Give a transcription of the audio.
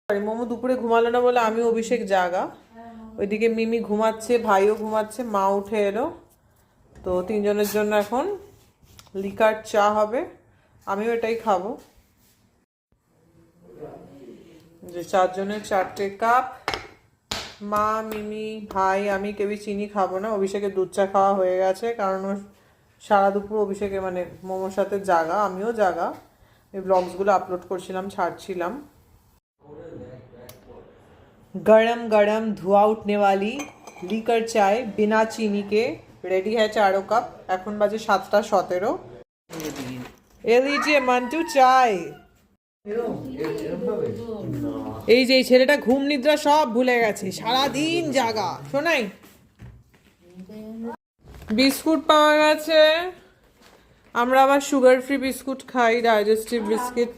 মোমো দুপুরে ঘুমালো না বলে আমি অভিষেক জাগা। ওইদিকে মিমি ঘুমাচ্ছে, ভাইও ঘুমাচ্ছে, মা উঠে এলো। তো তিনজনের জন্য এখন লিকার চা হবে, আমিও এটাই খাবো। যে চারজনের 4টে কাপ, মা, মিমি, ভাই, আমি কেউই চিনি খাবো না। অভিষেকের দুধ চা খাওয়া হয়ে গেছে, কারণ ও সারা দুপুর অভিষেকে মানে মোমোর সাথে জাগা, আমিও জাগা। এই ব্লগসগুলো আপলোড করছিলাম, ছাড়ছিলাম। गरम गरम धुआं उठने वाली लीकर चाय बिना चीनी के रेडी है 4 कप। এখন বাজে 7:17। এ লিজিয়ে মান্টু চাই। এই যে ছেলেটা ঘুম নিদ্রা সব ভুলে গেছে, সারাদিন জাগা। শোনাই, বিস্কুট পাওয়া গেছে, আমরা আবার সুগার ফ্রি বিস্কুট খাই, ডাইজেস্টিভ বিস্কিট।